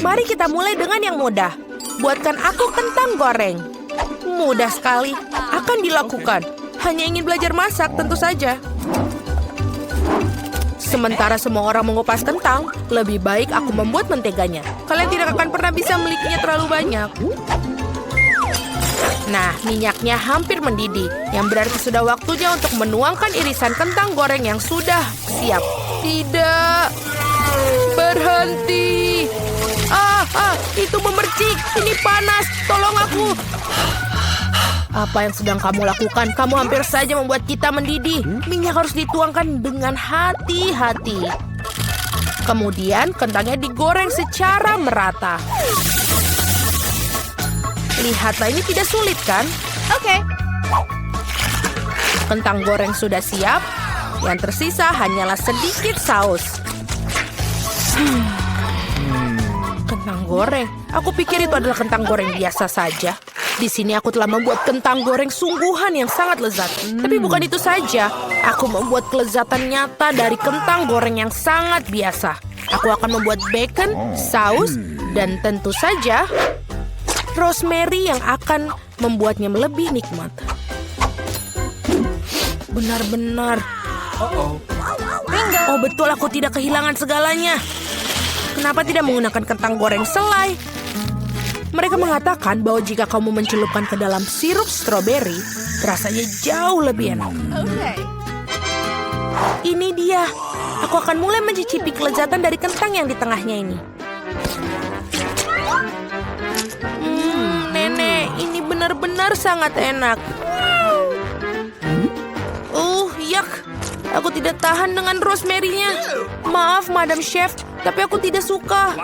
Mari kita mulai dengan yang mudah. Buatkan aku kentang goreng. Mudah sekali. Akan dilakukan. Hanya ingin belajar masak, tentu saja. Sementara semua orang mengupas kentang, lebih baik aku membuat menteganya. Kalian tidak akan pernah bisa memilikinya terlalu banyak. Nah, minyaknya hampir mendidih, yang berarti sudah waktunya untuk menuangkan irisan kentang goreng yang sudah siap. Tidak, berhenti. Itu memercik, ini panas, tolong aku. Apa yang sedang kamu lakukan? Kamu hampir saja membuat kita mendidih. Minyak harus dituangkan dengan hati-hati. Kemudian kentangnya digoreng secara merata. Lihatlah, ini tidak sulit kan? Oke. Kentang goreng sudah siap. Yang tersisa hanyalah sedikit saus. Kentang goreng. Aku pikir itu adalah kentang goreng biasa saja. Di sini aku telah membuat kentang goreng sungguhan yang sangat lezat. Tapi bukan itu saja. Aku membuat kelezatan nyata dari kentang goreng yang sangat biasa. Aku akan membuat bacon, saus, dan tentu saja rosemary yang akan membuatnya lebih nikmat. Benar-benar. Oh betul, aku tidak kehilangan segalanya. Kenapa tidak menggunakan kentang goreng selai? Mereka mengatakan bahwa jika kamu mencelupkan ke dalam sirup stroberi, rasanya jauh lebih enak. Ini dia. Aku akan mulai mencicipi kelezatan dari kentang yang di tengahnya ini. Nenek, ini benar-benar sangat enak. Yak. Aku tidak tahan dengan rosemary-nya. Maaf, Madam Chef, tapi aku tidak suka.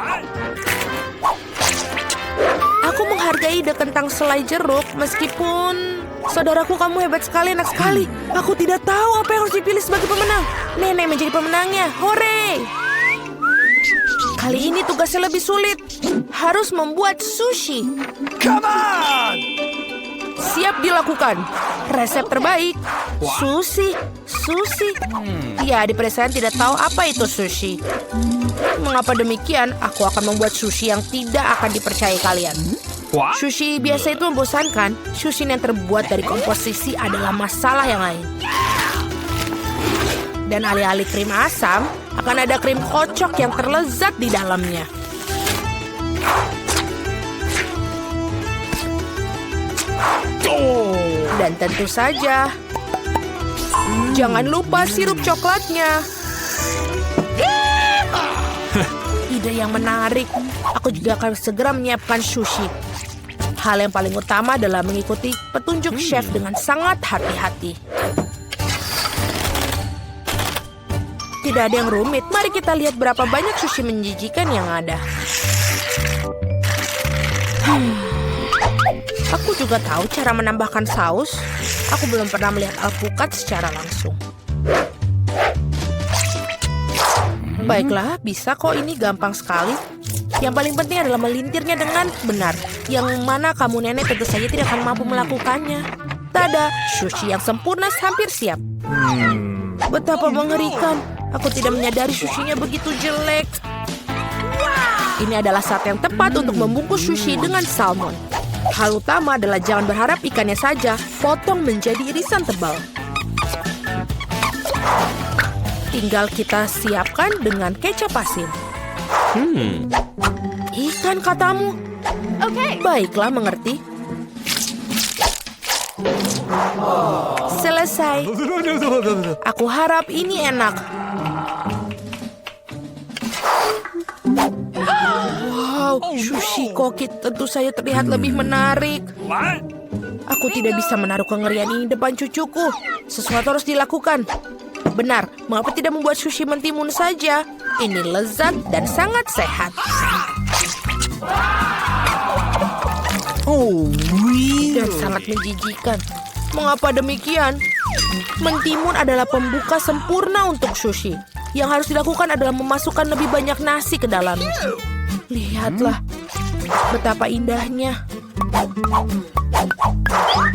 Aku menghargai ide kentang selai jeruk, meskipun... Saudaraku, kamu hebat sekali, enak sekali. Aku tidak tahu apa yang harus dipilih sebagai pemenang. Nenek menjadi pemenangnya. Hore! Kali ini tugasnya lebih sulit. Harus membuat sushi. Come on! Siap dilakukan. Resep terbaik. Sushi. Ya, di pedesaan tidak tahu apa itu sushi. Mengapa demikian? Aku akan membuat sushi yang tidak akan dipercayai kalian. Sushi biasa itu membosankan. Sushi yang terbuat dari komposisi adalah masalah yang lain. Dan alih-alih krim asam, akan ada krim kocok yang terlezat di dalamnya. Dan tentu saja, jangan lupa sirup coklatnya. Ide yang menarik. Aku juga akan segera menyiapkan sushi. Hal yang paling utama adalah mengikuti petunjuk chef dengan sangat hati-hati. Tidak ada yang rumit. Mari kita lihat berapa banyak sushi menjijikan yang ada. Aku juga tahu cara menambahkan saus. Aku belum pernah melihat alpukat secara langsung. Baiklah, bisa kok, ini gampang sekali. Yang paling penting adalah melintirnya dengan benar. Yang mana kamu nenek tentu saja tidak akan mampu melakukannya. Tada, sushi yang sempurna hampir siap. Betapa mengerikan. Aku tidak menyadari sushinya begitu jelek. Ini adalah saat yang tepat untuk membungkus sushi dengan salmon. Hal utama adalah jangan berharap ikannya saja, potong menjadi irisan tebal. Tinggal kita siapkan dengan kecap asin. Ikan katamu? Oke. Baiklah, mengerti. Selesai. Aku harap ini enak. Wow, sushi koki tentu saja terlihat lebih menarik. Aku tidak bisa menaruh kengerian ini depan cucuku. Sesuatu harus dilakukan. Benar, mengapa tidak membuat sushi mentimun saja? Ini lezat dan sangat sehat. Dan sangat menjijikan. Mengapa demikian? Mentimun adalah pembuka sempurna untuk sushi. Yang harus dilakukan adalah memasukkan lebih banyak nasi ke dalamnya. Lihatlah, betapa indahnya.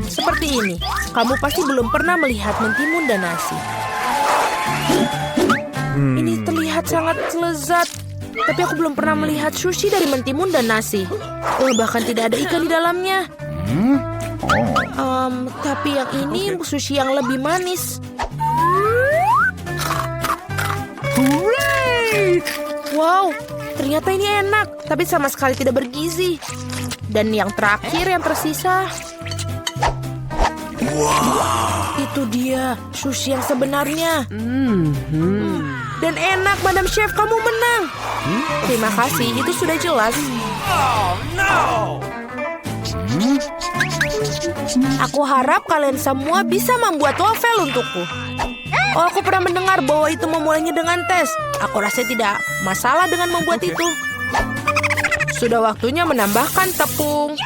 Seperti ini, kamu pasti belum pernah melihat mentimun dan nasi. Ini terlihat sangat lezat. Tapi aku belum pernah melihat sushi dari mentimun dan nasi. Bahkan tidak ada ikan di dalamnya. Tapi yang ini sushi yang lebih manis. Wow, ternyata ini enak, tapi sama sekali tidak bergizi. Dan yang terakhir yang tersisa. Itu dia, sushi yang sebenarnya. Dan enak, Madam Chef, kamu menang. Terima kasih, itu sudah jelas. Oh, no! Aku harap kalian semua bisa membuat waffle untukku. Aku pernah mendengar bahwa itu memulainya dengan tes. Aku rasa tidak masalah dengan membuat itu. Sudah waktunya menambahkan tepung.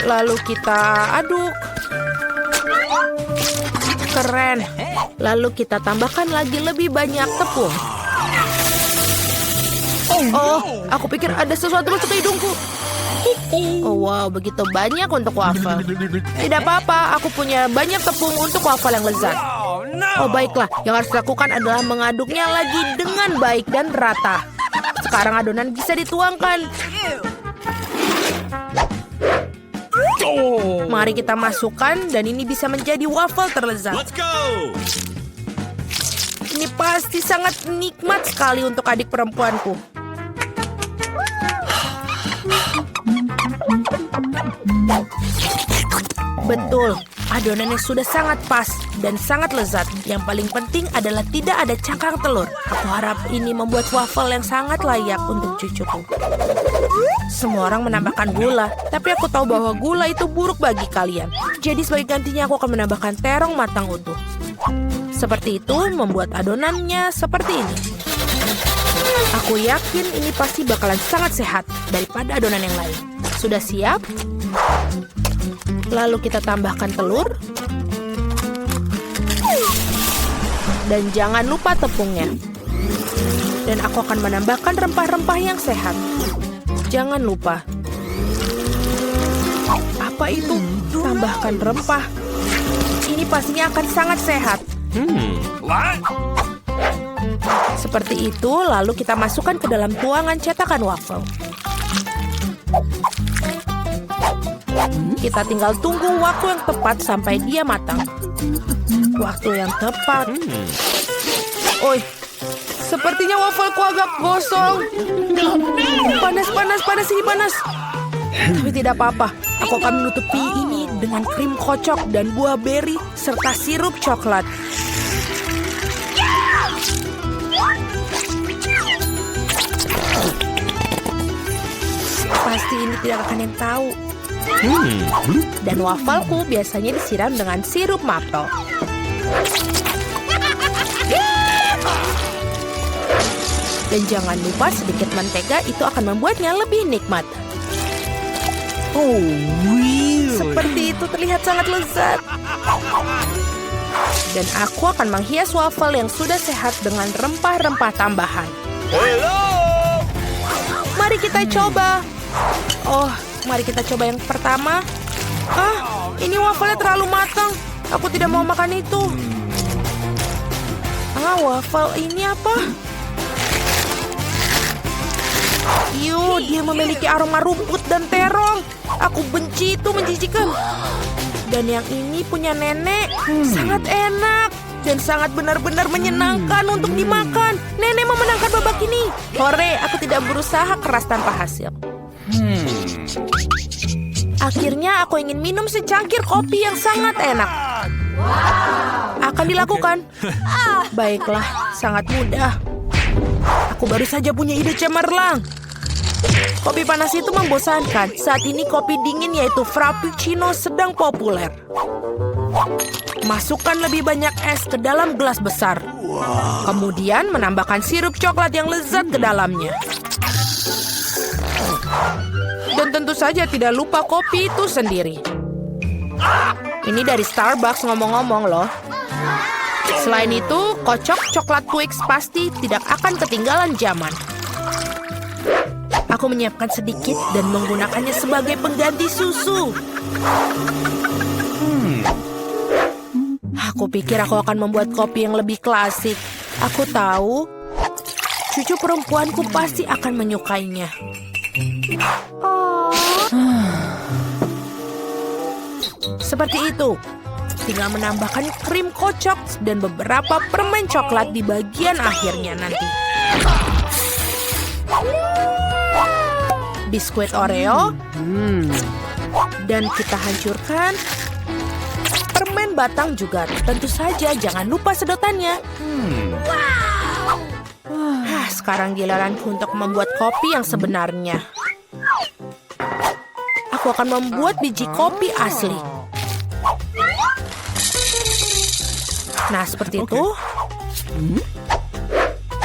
Lalu kita aduk. Keren. Lalu kita tambahkan lagi lebih banyak tepung. Aku pikir ada sesuatu masuk ke hidungku. Wow, begitu banyak untuk waffle. Tidak apa-apa, aku punya banyak tepung untuk waffle yang lezat. Baiklah, yang harus dilakukan adalah mengaduknya lagi dengan baik dan rata. Sekarang adonan bisa dituangkan. Mari kita masukkan dan ini bisa menjadi waffle terlezat. Let's go! Ini pasti sangat nikmat sekali untuk adik perempuanku. Betul, adonannya sudah sangat pas dan sangat lezat. Yang paling penting adalah tidak ada cangkang telur. Aku harap ini membuat waffle yang sangat layak untuk cucuku. Semua orang menambahkan gula, tapi aku tahu bahwa gula itu buruk bagi kalian. Jadi sebagai gantinya aku akan menambahkan terong matang utuh. Seperti itu membuat adonannya seperti ini. Aku yakin ini pasti bakalan sangat sehat daripada adonan yang lain. Sudah siap? Lalu kita tambahkan telur. Dan jangan lupa tepungnya. Dan aku akan menambahkan rempah-rempah yang sehat. Jangan lupa. Apa itu? Tambahkan rempah. Ini pastinya akan sangat sehat. What? Seperti itu, lalu kita masukkan ke dalam tuangan cetakan waffle. Kita tinggal tunggu waktu yang tepat sampai dia matang. Waktu yang tepat. Sepertinya waffleku agak gosong. Panas ini panas. Tapi tidak apa-apa. Aku akan menutupi ini dengan krim kocok dan buah beri serta sirup coklat. Pasti ini tidak akan yang tahu. Dan wafelku biasanya disiram dengan sirup maple. Dan jangan lupa sedikit mentega, itu akan membuatnya lebih nikmat. Seperti itu terlihat sangat lezat. Dan aku akan menghias waffle yang sudah sehat dengan rempah-rempah tambahan. Mari kita coba. Mari kita coba yang pertama. Ini waffle-nya terlalu matang. Aku tidak mau makan itu. Waffle ini apa? Dia memiliki aroma rumput dan terong. Aku benci itu, menjijikan. Dan yang ini punya nenek. Sangat enak. Dan sangat benar-benar menyenangkan untuk dimakan. Nenek memenangkan babak ini. Hore, aku tidak berusaha keras tanpa hasil. Akhirnya aku ingin minum secangkir kopi yang sangat enak. Akan dilakukan. Baiklah, sangat mudah. Aku baru saja punya ide cemerlang. Kopi panas itu membosankan. Saat ini kopi dingin yaitu Frappuccino sedang populer. Masukkan lebih banyak es ke dalam gelas besar. Kemudian menambahkan sirup coklat yang lezat ke dalamnya. Dan tentu saja tidak lupa kopi itu sendiri. Ini dari Starbucks ngomong-ngomong loh. Selain itu, kocok coklat Twix pasti tidak akan ketinggalan zaman. Aku menyiapkan sedikit dan menggunakannya sebagai pengganti susu. Aku pikir aku akan membuat kopi yang lebih klasik. Aku tahu. cucu perempuanku pasti akan menyukainya. Seperti itu. Tinggal menambahkan krim kocok dan beberapa permen coklat di bagian akhirnya nanti. Biskuit Oreo. Dan kita hancurkan. Permen batang juga. Tentu saja jangan lupa sedotannya. Sekarang giliranku untuk membuat kopi yang sebenarnya. Aku akan membuat biji kopi asli. Nah, seperti itu.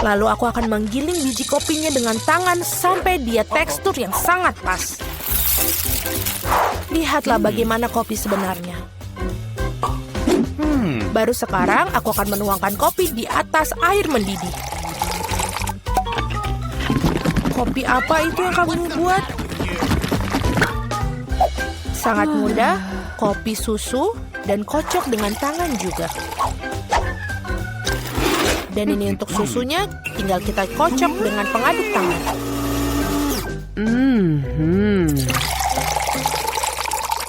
Lalu aku akan menggiling biji kopinya dengan tangan sampai dia tekstur yang sangat pas. Lihatlah bagaimana kopi sebenarnya. Baru sekarang aku akan menuangkan kopi di atas air mendidih. Kopi apa itu yang kamu buat? Sangat mudah, kopi susu dan kocok dengan tangan juga. Dan ini untuk susunya, tinggal kita kocok dengan pengaduk tangan.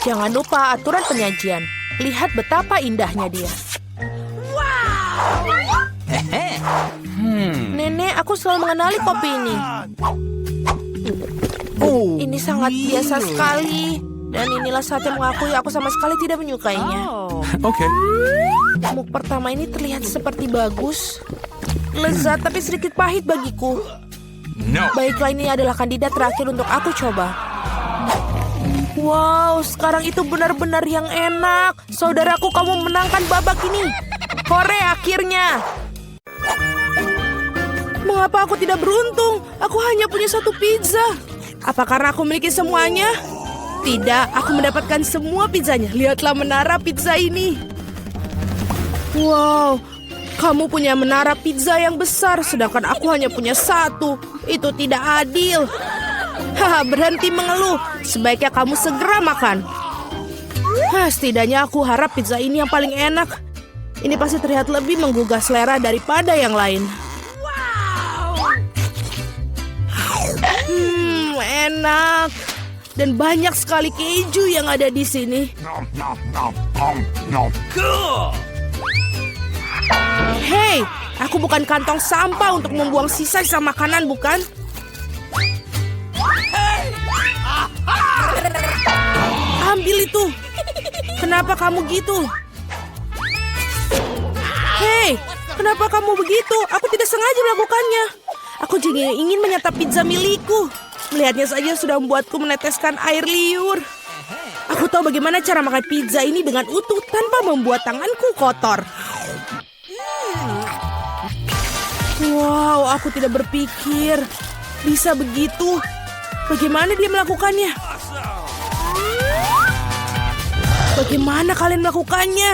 Jangan lupa aturan penyajian. Lihat betapa indahnya dia. Nenek, aku selalu mengenali kopi ini. Ini sangat biasa sekali. Dan inilah saat yang mengakui aku sama sekali tidak menyukainya. Okay. Muk pertama ini terlihat seperti bagus. Lezat tapi sedikit pahit bagiku. No. Baiklah, ini adalah kandidat terakhir untuk aku coba. Wow, sekarang itu benar-benar yang enak. Saudaraku, kamu menangkan babak ini. Hore, akhirnya. Mengapa aku tidak beruntung? Aku hanya punya satu pizza. Apa karena aku memiliki semuanya? Tidak, aku mendapatkan semua pizzanya. Lihatlah menara pizza ini. Wow, kamu punya menara pizza yang besar, sedangkan aku hanya punya satu. Itu tidak adil. Haha, berhenti mengeluh. Sebaiknya kamu segera makan. Setidaknya aku harap pizza ini yang paling enak. Ini pasti terlihat lebih menggugah selera daripada yang lain. Enak. Dan banyak sekali keju yang ada di sini. Cool. Hei, aku bukan kantong sampah untuk membuang sisa-sisa makanan, bukan? Ambil itu. Kenapa kamu gitu? Hei, kenapa kamu begitu? Aku tidak sengaja melakukannya. Aku juga ingin menyantap pizza milikku. Melihatnya saja sudah membuatku meneteskan air liur. Aku tahu bagaimana cara makan pizza ini dengan utuh tanpa membuat tanganku kotor. Wow, aku tidak berpikir bisa begitu. Bagaimana dia melakukannya? Bagaimana kalian melakukannya?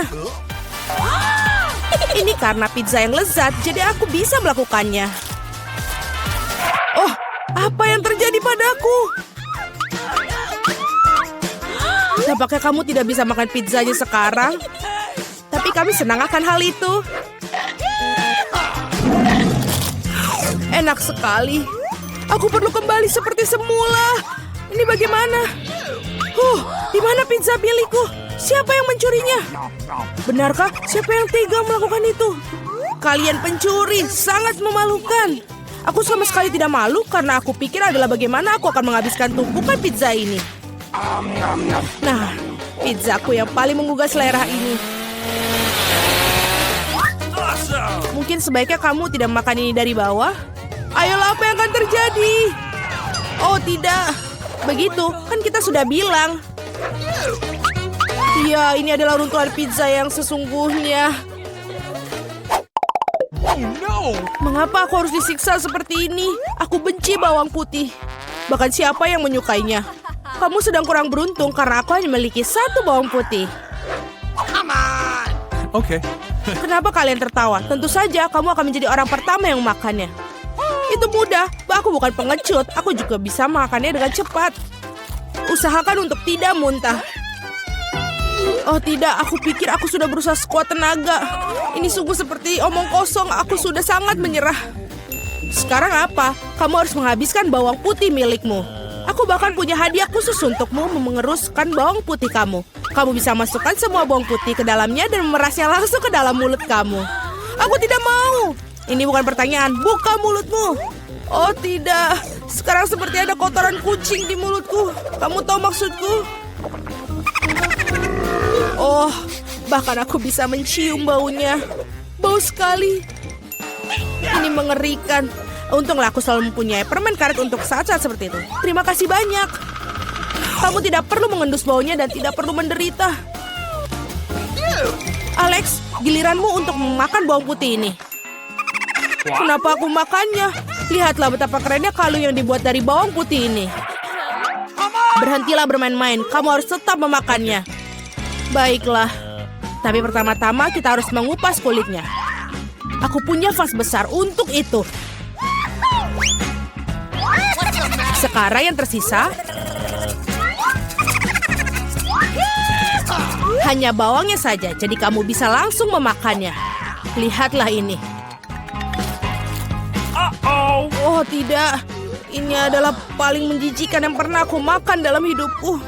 Ini karena pizza yang lezat, jadi aku bisa melakukannya. Oh, apa yang terjadi padaku? Tampaknya kamu tidak bisa makan pizzanya sekarang. Tapi kami senang akan hal itu. Enak sekali. Aku perlu kembali seperti semula. Ini bagaimana? Di mana pizza milikku? Siapa yang mencurinya? Benarkah? Siapa yang tega melakukan itu? Kalian pencuri, sangat memalukan. Aku sama sekali tidak malu karena aku pikir adalah bagaimana aku akan menghabiskan tumpukan pizza ini. Nah, pizzaku yang paling menggugah selera ini. Mungkin sebaiknya kamu tidak makan ini dari bawah. Ayolah, apa yang akan terjadi? Oh tidak, begitu kan kita sudah bilang. Ya, ini adalah runtuhan pizza yang sesungguhnya. No. Mengapa aku harus disiksa seperti ini? Aku benci bawang putih. Bahkan siapa yang menyukainya? Kamu sedang kurang beruntung karena aku hanya memiliki satu bawang putih. Come on. Okay. Kenapa kalian tertawa? Tentu saja kamu akan menjadi orang pertama yang memakannya. Itu mudah, aku bukan pengecut. Aku juga bisa makannya dengan cepat. Usahakan untuk tidak muntah. Oh tidak, aku pikir aku sudah berusaha sekuat tenaga. Ini sungguh seperti omong kosong, aku sudah sangat menyerah. Sekarang apa? Kamu harus menghabiskan bawang putih milikmu. Aku bahkan punya hadiah khusus untukmu mengeruskan bawang putih kamu. Kamu bisa masukkan semua bawang putih ke dalamnya dan memerasnya langsung ke dalam mulut kamu. Aku tidak mau. Ini bukan pertanyaan, buka mulutmu. Oh tidak, sekarang seperti ada kotoran kucing di mulutku. Kamu tahu maksudku? Oh, bahkan aku bisa mencium baunya. Bau sekali. Ini mengerikan. Untunglah aku selalu mempunyai permen karet untuk saat-saat seperti itu. Terima kasih banyak. Kamu tidak perlu mengendus baunya dan tidak perlu menderita. Alex, giliranmu untuk memakan bawang putih ini. Kenapa aku makannya? Lihatlah betapa kerennya kalung yang dibuat dari bawang putih ini. Berhentilah bermain-main, kamu harus tetap memakannya. Baiklah, tapi pertama-tama kita harus mengupas kulitnya. Aku punya vas besar untuk itu. Sekarang yang tersisa hanya bawangnya saja, jadi kamu bisa langsung memakannya. Lihatlah ini. Oh tidak, ini adalah paling menjijikan yang pernah aku makan dalam hidupku.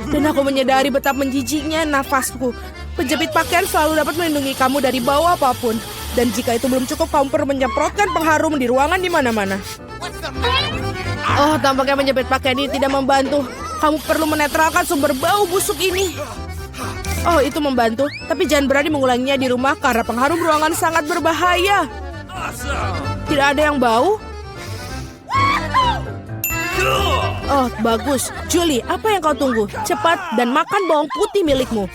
Dan aku menyadari betapa menjijiknya nafasku. Penjepit pakaian selalu dapat melindungi kamu dari bau apapun. Dan jika itu belum cukup, kamu perlu menyemprotkan pengharum di ruangan di mana-mana. Oh, tampaknya menjepit pakaian ini tidak membantu. Kamu perlu menetralkan sumber bau busuk ini. Oh, itu membantu. Tapi jangan berani mengulanginya di rumah karena pengharum ruangan sangat berbahaya. Tidak ada yang bau? Oh, bagus. Julie, apa yang kau tunggu? Cepat dan makan bawang putih milikmu.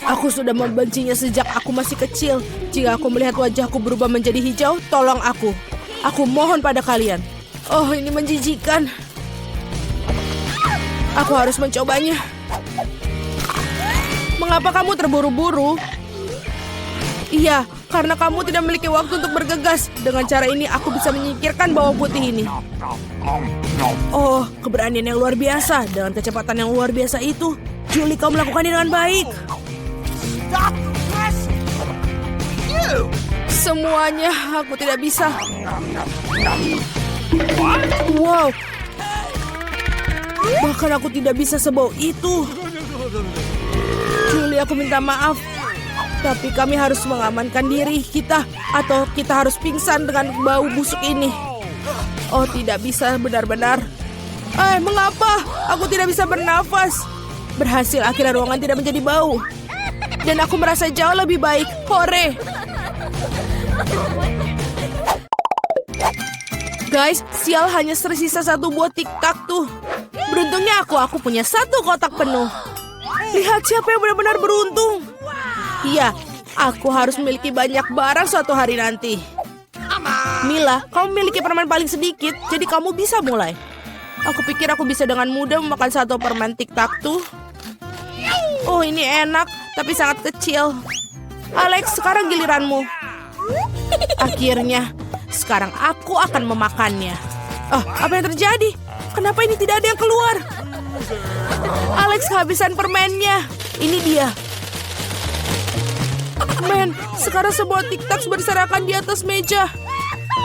Aku sudah membencinya sejak aku masih kecil. Jika aku melihat wajahku berubah menjadi hijau, tolong aku. Aku mohon pada kalian. Oh, ini menjijikan. Aku harus mencobanya. Mengapa kamu terburu-buru? Iya, karena kamu tidak memiliki waktu untuk bergegas. Dengan cara ini, aku bisa menyingkirkan bawang putih ini. Oh, keberanian yang luar biasa. Dengan kecepatan yang luar biasa itu, Julie, kau melakukannya dengan baik. Semuanya, aku tidak bisa. Wow. Bahkan aku tidak bisa sebau itu. Julie, aku minta maaf. Tapi kami harus mengamankan diri kita. Atau kita harus pingsan dengan bau busuk ini. Oh, tidak bisa benar-benar. Mengapa? Aku tidak bisa bernafas. Berhasil, akhirnya ruangan tidak menjadi bau. Dan aku merasa jauh lebih baik. Hore! Guys, sial, hanya tersisa satu buah tiktak tuh. Beruntungnya aku punya satu kotak penuh. Lihat siapa yang benar-benar beruntung. Iya, aku harus memiliki banyak barang suatu hari nanti. Mila, kamu memiliki permen paling sedikit, jadi kamu bisa mulai. Aku pikir aku bisa dengan mudah memakan satu permen tiktak tuh. Oh, ini enak, tapi sangat kecil. Alex, sekarang giliranmu. Akhirnya, sekarang aku akan memakannya. Oh, apa yang terjadi? Kenapa ini tidak ada yang keluar? Alex kehabisan permennya. Ini dia. Men, sekarang semua tiktak berserakan di atas meja.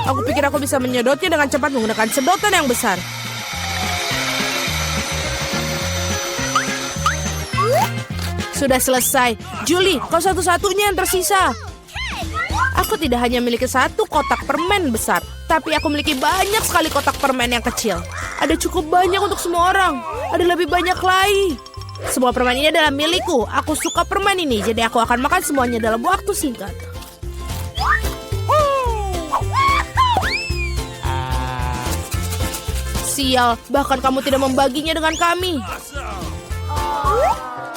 Aku pikir aku bisa menyedotnya dengan cepat menggunakan sedotan yang besar. Sudah selesai. Julie, kau satu-satunya yang tersisa. Aku tidak hanya memiliki satu kotak permen besar, tapi aku memiliki banyak sekali kotak permen yang kecil. Ada cukup banyak untuk semua orang. Ada lebih banyak lagi. Semua permen ini adalah milikku. Aku suka permen ini, jadi aku akan makan semuanya dalam waktu singkat. Sial, bahkan kamu tidak membaginya dengan kami.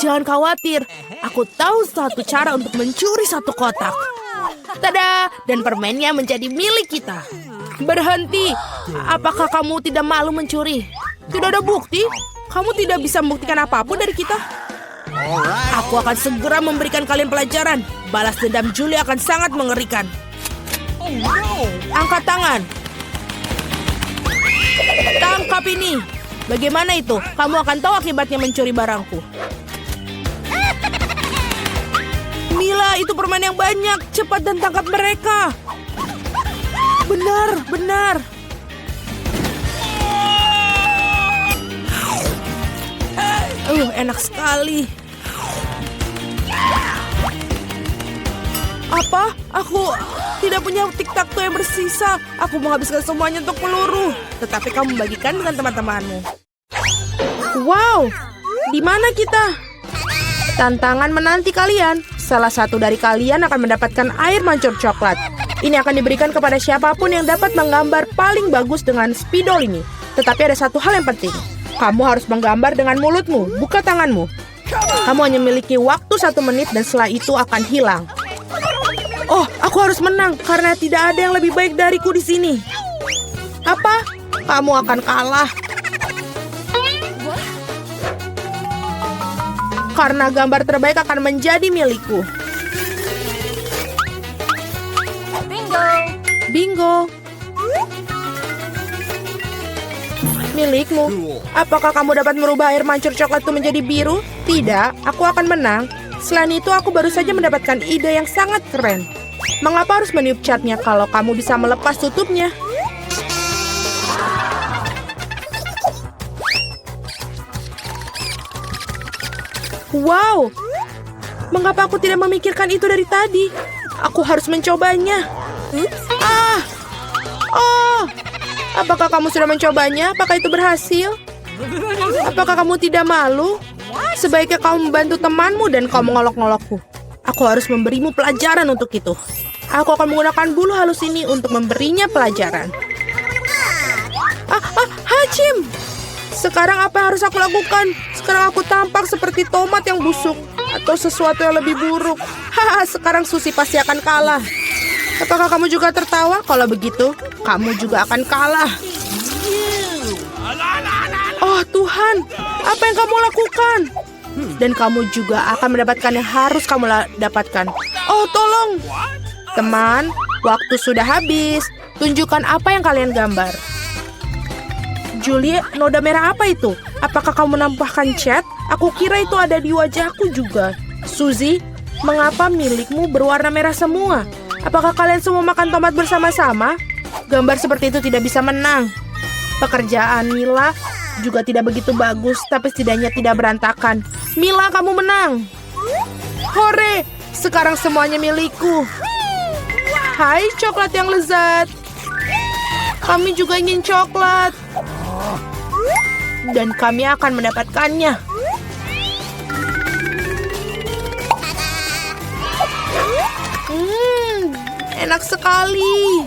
Jangan khawatir, aku tahu satu cara untuk mencuri satu kotak. Tada! Dan permennya menjadi milik kita. Berhenti! Apakah kamu tidak malu mencuri? Tidak ada bukti? Kamu tidak bisa membuktikan apapun dari kita? Aku akan segera memberikan kalian pelajaran. Balas dendam Julie akan sangat mengerikan. Angkat tangan. Tangkap ini. Bagaimana itu? Kamu akan tahu akibatnya mencuri barangku. Mila, itu permen yang banyak. Cepat dan tangkap mereka. benar. Enak sekali. Apa? Aku tidak punya tic-tac-toe yang bersisa. Aku menghabiskan semuanya untuk peluru. Tetapi kamu bagikan dengan teman-temanmu. Wow, di mana kita? Tantangan menanti kalian. Salah satu dari kalian akan mendapatkan air mancur coklat. Ini akan diberikan kepada siapapun yang dapat menggambar paling bagus dengan spidol ini. Tetapi ada satu hal yang penting. Kamu harus menggambar dengan mulutmu, bukan tanganmu. Kamu hanya memiliki waktu 1 menit dan setelah itu akan hilang. Oh, aku harus menang karena tidak ada yang lebih baik dariku di sini. Apa? Kamu akan kalah. Karena gambar terbaik akan menjadi milikku. Bingo. Milikmu. Apakah kamu dapat merubah air mancur coklat itu menjadi biru? Tidak, aku akan menang. Selain itu, aku baru saja mendapatkan ide yang sangat keren. Mengapa harus meniup catnya kalau kamu bisa melepas tutupnya? Wow! Mengapa aku tidak memikirkan itu dari tadi? Aku harus mencobanya. Oh! Apakah kamu sudah mencobanya? Apakah itu berhasil? Apakah kamu tidak malu? Sebaiknya kamu membantu temanmu dan kamu mengolok-ngolokku. Aku harus memberimu pelajaran untuk itu. Aku akan menggunakan bulu halus ini untuk memberinya pelajaran. Hachim! Sekarang apa yang harus aku lakukan? Sekarang aku tampak seperti tomat yang busuk. Atau sesuatu yang lebih buruk. Sekarang Susi pasti akan kalah. Apakah kamu juga tertawa? Kalau begitu, kamu juga akan kalah. Oh Tuhan, apa yang kamu lakukan? Dan kamu juga akan mendapatkan yang harus kamu dapatkan. Oh tolong. Teman, waktu sudah habis. Tunjukkan apa yang kalian gambar. Julie, noda merah apa itu? Apakah kamu menambahkan cat? Aku kira itu ada di wajahku juga. Suzy, mengapa milikmu berwarna merah semua? Apakah kalian semua makan tomat bersama-sama? Gambar seperti itu tidak bisa menang. Pekerjaan Mila juga tidak begitu bagus, tapi setidaknya tidak berantakan. Mila, kamu menang. Hore, sekarang semuanya milikku. Hai, coklat yang lezat. Kami juga ingin coklat. Dan kami akan mendapatkannya. Enak sekali.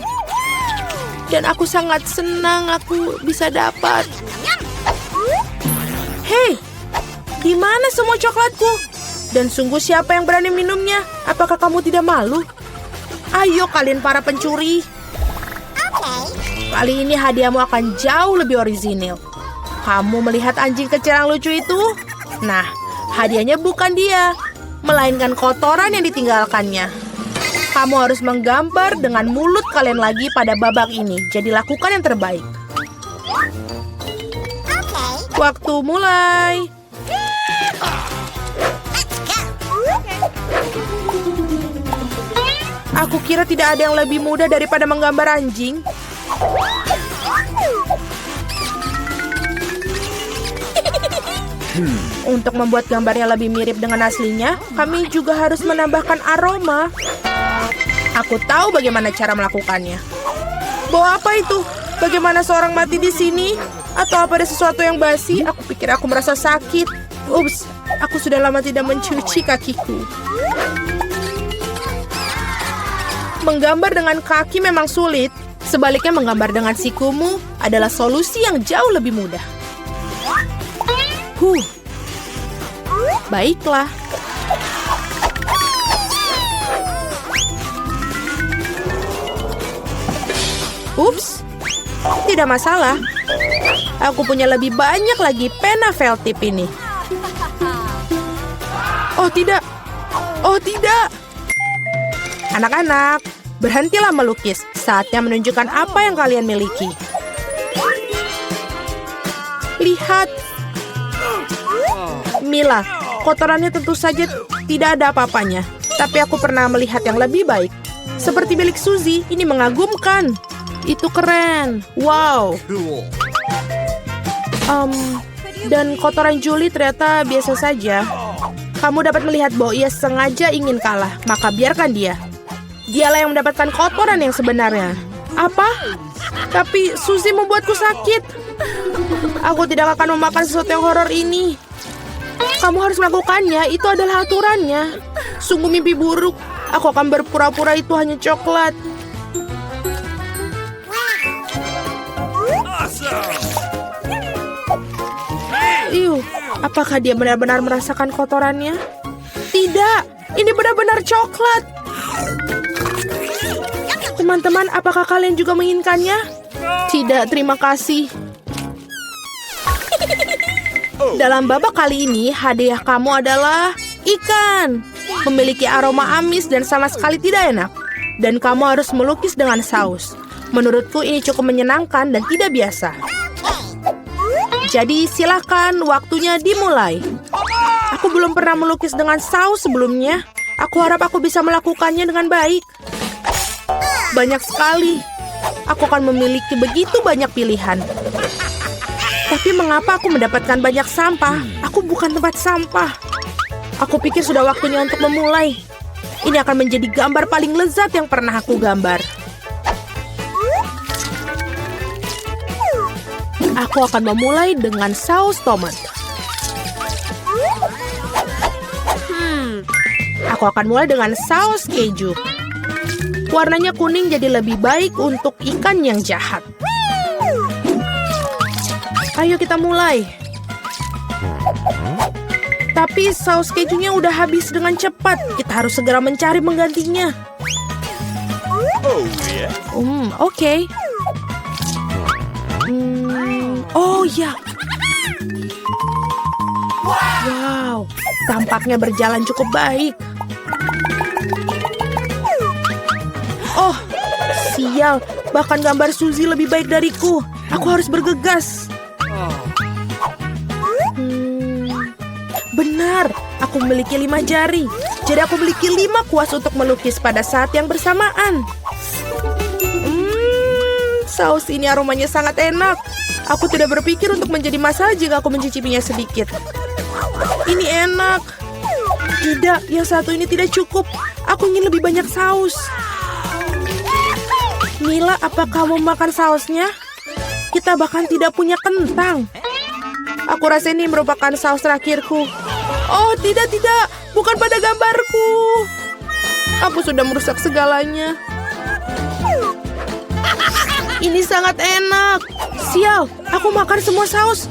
Dan aku sangat senang aku bisa dapat. Hei, di mana semua coklatku? Dan sungguh siapa yang berani minumnya? Apakah kamu tidak malu? Ayo kalian para pencuri. Kali ini hadiahmu akan jauh lebih orisinil. Kamu melihat anjing kecil yang lucu itu? Nah, hadiahnya bukan dia, melainkan kotoran yang ditinggalkannya. Kamu harus menggambar dengan mulut kalian lagi pada babak ini. Jadi lakukan yang terbaik. Waktu mulai. Aku kira tidak ada yang lebih mudah daripada menggambar anjing. Untuk membuat gambarnya lebih mirip dengan aslinya, kami juga harus menambahkan aroma. Aku tahu bagaimana cara melakukannya. Bau apa itu? Bagaimana seorang mati di sini? Atau apa ada sesuatu yang basi? Aku pikir aku merasa sakit. Ups, aku sudah lama tidak mencuci kakiku. Menggambar dengan kaki memang sulit. Sebaliknya menggambar dengan sikumu adalah solusi yang jauh lebih mudah. Baiklah. Ups, tidak masalah. Aku punya lebih banyak lagi pena felt tip ini. Oh tidak. Oh tidak. Anak-anak, berhentilah melukis. Saatnya menunjukkan apa yang kalian miliki. Lihat. Mila, kotorannya tentu saja tidak ada apa-apanya. Tapi aku pernah melihat yang lebih baik. Seperti milik Suzy, ini mengagumkan. Itu keren. Wow. Cool. Dan kotoran Julie ternyata biasa saja. Kamu dapat melihat bahwa ia sengaja ingin kalah, maka biarkan dia. Dialah yang mendapatkan kotoran yang sebenarnya. Apa? Tapi Suzy membuatku sakit. Aku tidak akan memakan sesuatu yang horor ini. Kamu harus melakukannya, itu adalah aturannya. Sungguh mimpi buruk. Aku akan berpura-pura itu hanya coklat. Iuh, apakah dia benar-benar merasakan kotorannya? Tidak, ini benar-benar coklat. Teman-teman, apakah kalian juga menginginkannya? Tidak, terima kasih. Dalam babak kali ini, hadiah kamu adalah ikan. Memiliki aroma amis dan sama sekali tidak enak. Dan kamu harus melukis dengan saus. Menurutku ini cukup menyenangkan dan tidak biasa. Jadi silakan, waktunya dimulai. Aku belum pernah melukis dengan saus sebelumnya. Aku harap aku bisa melakukannya dengan baik. Banyak sekali. Aku akan memiliki begitu banyak pilihan. Tapi mengapa aku mendapatkan banyak sampah? Aku bukan tempat sampah. Aku pikir sudah waktunya untuk memulai. Ini akan menjadi gambar paling lezat yang pernah aku gambar. Aku akan memulai dengan saus tomat. Aku akan mulai dengan saus keju. Warnanya kuning jadi lebih baik untuk ikan yang jahat. Ayo kita mulai. Tapi saus kejunya udah habis dengan cepat. Kita harus segera mencari penggantinya. Oke. Oh ya. Wow, tampaknya berjalan cukup baik. Oh, sial. Bahkan gambar Suzy lebih baik dariku. Aku harus bergegas. Benar, aku memiliki 5 jari. Jadi aku memiliki 5 kuas untuk melukis pada saat yang bersamaan. Saus ini aromanya sangat enak. Aku tidak berpikir untuk menjadi masalah jika aku mencicipinya sedikit. Ini enak. Tidak, yang satu ini tidak cukup. Aku ingin lebih banyak saus. Mila, apa kamu makan sausnya? Kita bahkan tidak punya kentang. Aku rasa ini merupakan saus terakhirku. Oh, tidak. Bukan pada gambarku. Aku sudah merusak segalanya. Ini sangat enak. Sial, aku makan semua saus.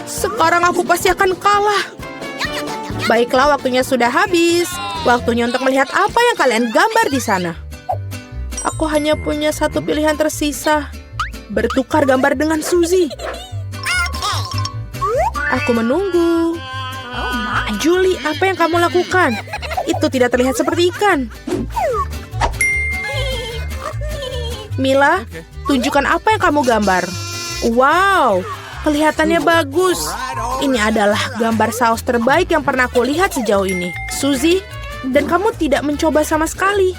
Sekarang aku pasti akan kalah. Baiklah, waktunya sudah habis. Waktunya untuk melihat apa yang kalian gambar di sana. Aku hanya punya satu pilihan tersisa. Bertukar gambar dengan Suzy. Aku menunggu. Julie, apa yang kamu lakukan? Itu tidak terlihat seperti ikan. Mila, tunjukkan apa yang kamu gambar. Wow, kelihatannya bagus. Ini adalah gambar saus terbaik yang pernah aku lihat sejauh ini. Suzy, dan kamu tidak mencoba sama sekali.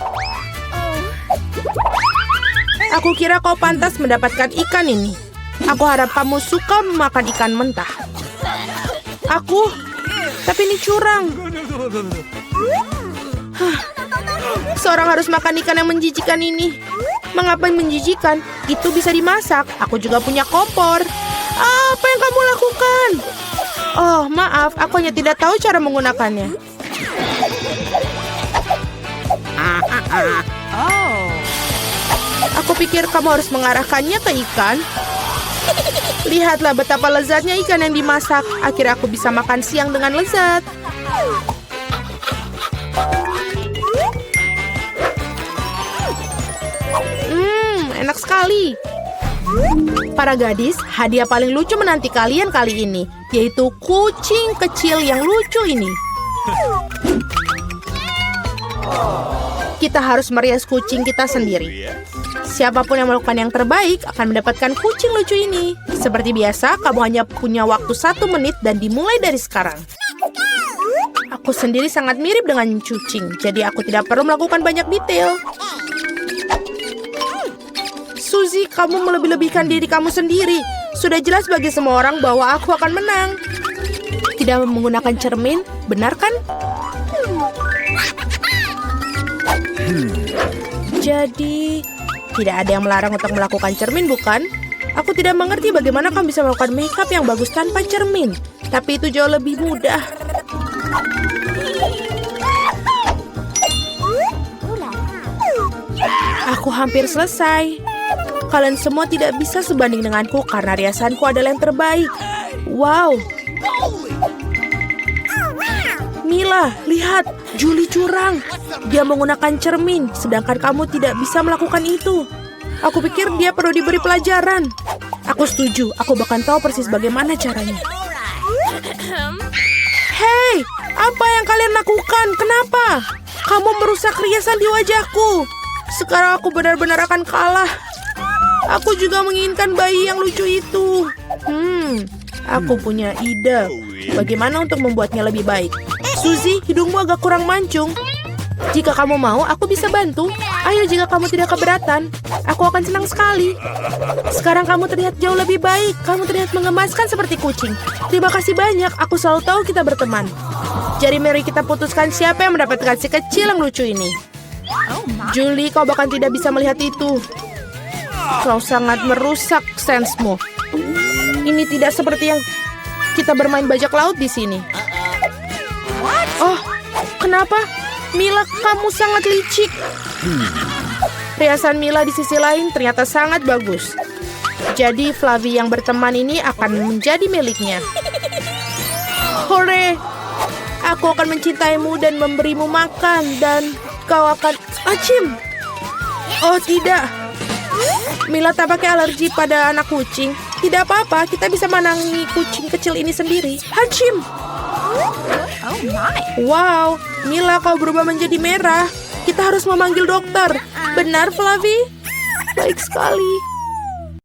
Aku kira kau pantas mendapatkan ikan ini. Aku harap kamu suka memakan ikan mentah. Tapi ini curang. Seorang harus makan ikan yang menjijikan ini. Mengapa menjijikan? Itu bisa dimasak. Aku juga punya kompor. Apa yang kamu lakukan? Oh, maaf. Aku hanya tidak tahu cara menggunakannya. Aku pikir kamu harus mengarahkannya ke ikan. Lihatlah betapa lezatnya ikan yang dimasak. Akhirnya aku bisa makan siang dengan lezat. Enak sekali. Para gadis, hadiah paling lucu menanti kalian kali ini, yaitu kucing kecil yang lucu ini. Kita harus merias kucing kita sendiri. Siapapun yang melakukan yang terbaik akan mendapatkan kucing lucu ini. Seperti biasa, kamu hanya punya waktu 1 menit dan dimulai dari sekarang. Aku sendiri sangat mirip dengan kucing, jadi aku tidak perlu melakukan banyak detail. Suzy, kamu melebih-lebihkan diri kamu sendiri. Sudah jelas bagi semua orang bahwa aku akan menang. Tidak menggunakan cermin, benar kan? Jadi, tidak ada yang melarang untuk melakukan cermin, bukan? Aku tidak mengerti bagaimana kamu bisa melakukan makeup yang bagus tanpa cermin. Tapi itu jauh lebih mudah. Aku hampir selesai. Kalian semua tidak bisa sebanding denganku karena riasanku adalah yang terbaik. Wow. Mila, lihat. Julie curang. Dia menggunakan cermin, sedangkan kamu tidak bisa melakukan itu. Aku pikir dia perlu diberi pelajaran. Aku setuju. Aku bahkan tahu persis bagaimana caranya. Hei, apa yang kalian lakukan? Kenapa? Kamu merusak riasan di wajahku. Sekarang aku benar-benar akan kalah. Aku juga menginginkan bayi yang lucu itu. Aku punya ide. Bagaimana untuk membuatnya lebih baik? Suzy, hidungmu agak kurang mancung. Jika kamu mau, aku bisa bantu. Ayo, jika kamu tidak keberatan, aku akan senang sekali. Sekarang kamu terlihat jauh lebih baik. Kamu terlihat mengemaskan seperti kucing. Terima kasih banyak. Aku selalu tahu kita berteman. Jadi mari kita putuskan siapa yang mendapatkan si kecil yang lucu ini. Julie, kau bahkan tidak bisa melihat itu. Kau sangat merusak sensemu. Ini tidak seperti yang kita bermain bajak laut di sini. Oh, kenapa? Mila, kamu sangat licik. Riasan Mila di sisi lain ternyata sangat bagus. Jadi Flavie yang berteman ini akan menjadi miliknya. Hore! Aku akan mencintaimu dan memberimu makan. Dan kau akan... Acim! Oh, tidak. Mila tampaknya alergi pada anak kucing. Tidak apa-apa, kita bisa menangi kucing kecil ini sendiri. Hacim! Wow, Mila, kau berubah menjadi merah. Kita harus memanggil dokter. Benar, Flavie? Baik sekali.